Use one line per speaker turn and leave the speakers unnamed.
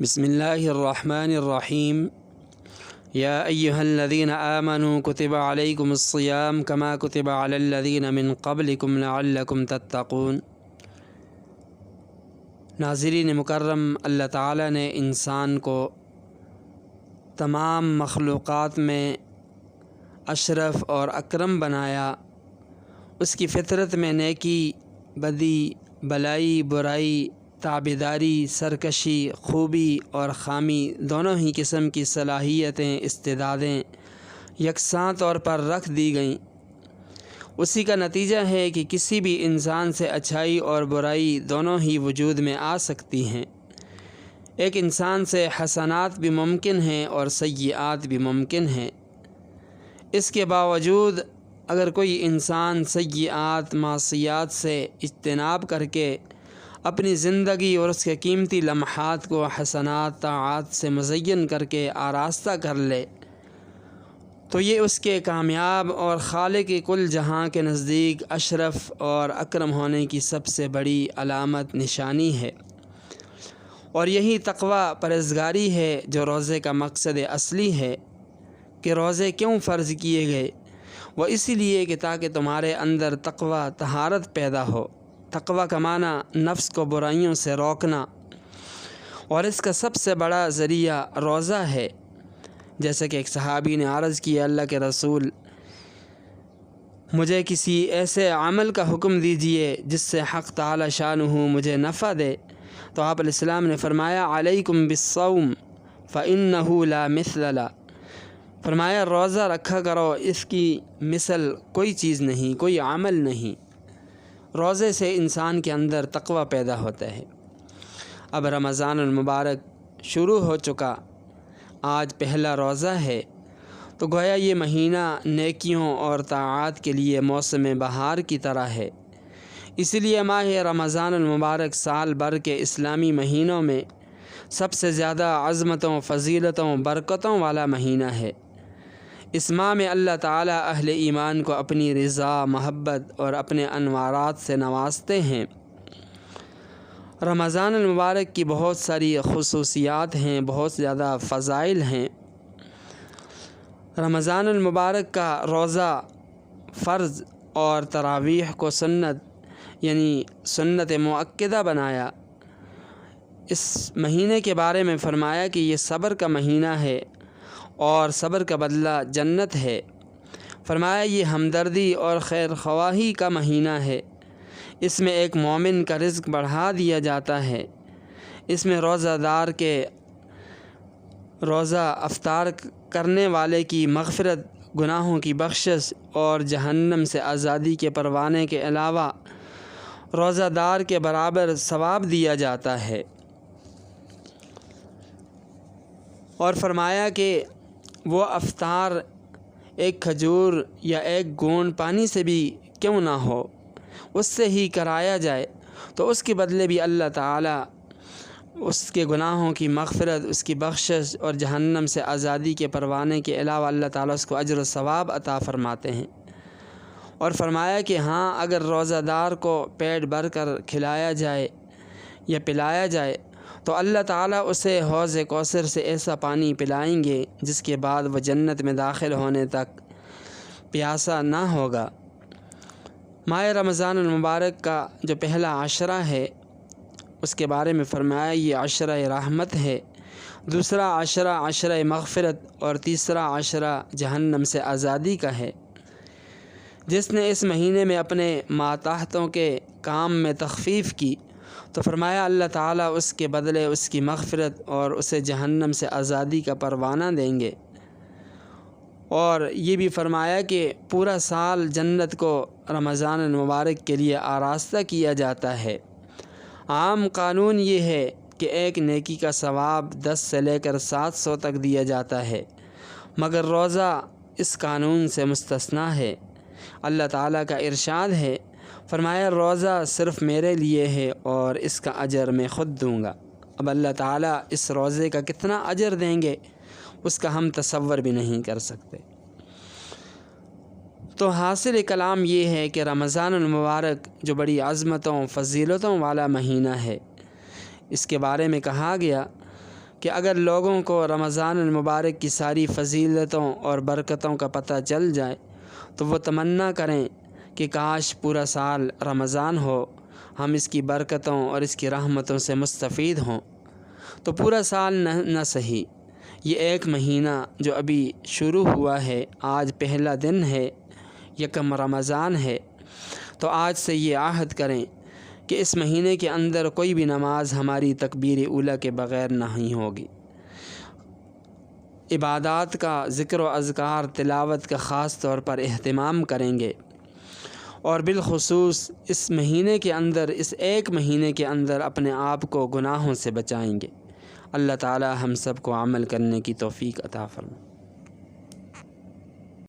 بسم اللہ الرحمن الرحیم یا ایہا الذین آمنوا کتب علیکم الصیام کما کتب علی الذین من قبلکم لعلکم تتقون۔ ناظرین مکرم، اللہ تعالیٰ نے انسان کو تمام مخلوقات میں اشرف اور اکرم بنایا۔ اس کی فطرت میں نیکی، بدی، بلائی، برائی، تابعداری، سرکشی، خوبی اور خامی دونوں ہی قسم کی صلاحیتیں، استعدادیں یکساں طور پر رکھ دی گئیں۔ اسی کا نتیجہ ہے کہ کسی بھی انسان سے اچھائی اور برائی دونوں ہی وجود میں آ سکتی ہیں۔ ایک انسان سے حسنات بھی ممکن ہیں اور سیئات بھی ممکن ہیں۔ اس کے باوجود اگر کوئی انسان سیئات، معصیات سے اجتناب کر کے اپنی زندگی اور اس کے قیمتی لمحات کو حسنات، طاعات سے مزین کر کے آراستہ کر لے تو یہ اس کے کامیاب اور خالق کل جہاں کے نزدیک اشرف اور اکرم ہونے کی سب سے بڑی علامت، نشانی ہے۔ اور یہی تقوی، پرہیزگاری ہے جو روزے کا مقصد اصلی ہے۔ کہ روزے کیوں فرض کیے گئے؟ وہ اسی لیے کہ تاکہ تمہارے اندر تقوی، طہارت پیدا ہو۔ تقوی کا معنی نفس کو برائیوں سے روکنا، اور اس کا سب سے بڑا ذریعہ روزہ ہے۔ جیسے کہ ایک صحابی نے عرض کیا، اللہ کے رسول، مجھے کسی ایسے عمل کا حکم دیجئے جس سے حق تعالی شانہ مجھے نفع دے۔ تو آپ علیہ السلام نے فرمایا، علیکم بالصوم فإنہ لا مثل له۔ فرمایا روزہ رکھا کرو، اس کی مثل کوئی چیز نہیں، کوئی عمل نہیں۔ روزے سے انسان کے اندر تقوی پیدا ہوتا ہے۔ اب رمضان المبارک شروع ہو چکا، آج پہلا روزہ ہے، تو گویا یہ مہینہ نیکیوں اور طاعات کے لیے موسم بہار کی طرح ہے۔ اس لیے ماہ رمضان المبارک سال بھر کے اسلامی مہینوں میں سب سے زیادہ عظمتوں، فضیلتوں، برکتوں والا مہینہ ہے۔ اس ماہ میں اللہ تعالیٰ اہل ایمان کو اپنی رضا، محبت اور اپنے انوارات سے نوازتے ہیں۔ رمضان المبارک کی بہت ساری خصوصیات ہیں، بہت زیادہ فضائل ہیں۔ رمضان المبارک کا روزہ فرض اور تراویح کو سنت، یعنی سنت مؤکدہ بنایا۔ اس مہینے کے بارے میں فرمایا کہ یہ صبر کا مہینہ ہے اور صبر کا بدلہ جنت ہے۔ فرمایا یہ ہمدردی اور خیر خواہی کا مہینہ ہے۔ اس میں ایک مومن کا رزق بڑھا دیا جاتا ہے۔ اس میں روزہ دار کے، روزہ افطار کرنے والے کی مغفرت، گناہوں کی بخشش اور جہنم سے آزادی کے پروانے کے علاوہ روزہ دار کے برابر ثواب دیا جاتا ہے۔ اور فرمایا کہ وہ افطار ایک کھجور یا ایک گھونٹ پانی سے بھی کیوں نہ ہو، اس سے ہی کرایا جائے تو اس کے بدلے بھی اللہ تعالیٰ اس کے گناہوں کی مغفرت، اس کی بخشش اور جہنم سے آزادی کے پروانے کے علاوہ اللہ تعالیٰ اس کو اجر و ثواب عطا فرماتے ہیں۔ اور فرمایا کہ ہاں، اگر روزہ دار کو پیٹ بھر کر کھلایا جائے یا پلایا جائے تو اللہ تعالیٰ اسے حوض کوثر سے ایسا پانی پلائیں گے جس کے بعد وہ جنت میں داخل ہونے تک پیاسا نہ ہوگا۔ ماہ رمضان المبارک کا جو پہلا عشرہ ہے اس کے بارے میں فرمایا یہ عشرہ رحمت ہے، دوسرا عشرہ عشرہ مغفرت اور تیسرا عشرہ جہنم سے آزادی کا ہے۔ جس نے اس مہینے میں اپنے ماتحتوں کے کام میں تخفیف کی تو فرمایا اللہ تعالیٰ اس کے بدلے اس کی مغفرت اور اسے جہنم سے آزادی کا پروانہ دیں گے۔ اور یہ بھی فرمایا کہ پورا سال جنت کو رمضان المبارک کے لیے آراستہ کیا جاتا ہے۔ عام قانون یہ ہے کہ ایک نیکی کا ثواب 10 سے لے کر 700 تک دیا جاتا ہے، مگر روزہ اس قانون سے مستثنیٰ ہے۔ اللہ تعالیٰ کا ارشاد ہے، فرمایا روزہ صرف میرے لیے ہے اور اس کا اجر میں خود دوں گا۔ اب اللہ تعالیٰ اس روزے کا کتنا اجر دیں گے اس کا ہم تصور بھی نہیں کر سکتے۔ تو حاصل کلام یہ ہے کہ رمضان المبارک جو بڑی عظمتوں، فضیلتوں والا مہینہ ہے، اس کے بارے میں کہا گیا کہ اگر لوگوں کو رمضان المبارک کی ساری فضیلتوں اور برکتوں کا پتہ چل جائے تو وہ تمنا کریں کہ کاش پورا سال رمضان ہو، ہم اس کی برکتوں اور اس کی رحمتوں سے مستفید ہوں۔ تو پورا سال نہ صحیح، یہ ایک مہینہ جو ابھی شروع ہوا ہے، آج پہلا دن ہے، یکم رمضان ہے، تو آج سے یہ عہد کریں کہ اس مہینے کے اندر کوئی بھی نماز ہماری تکبیر اولیٰ کے بغیر نہیں ہوگی۔ عبادات کا، ذکر و اذکار، تلاوت کا خاص طور پر اہتمام کریں گے، اور بالخصوص اس مہینے کے اندر، اس ایک مہینے کے اندر اپنے آپ کو گناہوں سے بچائیں گے۔ اللہ تعالی ہم سب کو عمل کرنے کی توفیق عطا فرمائے۔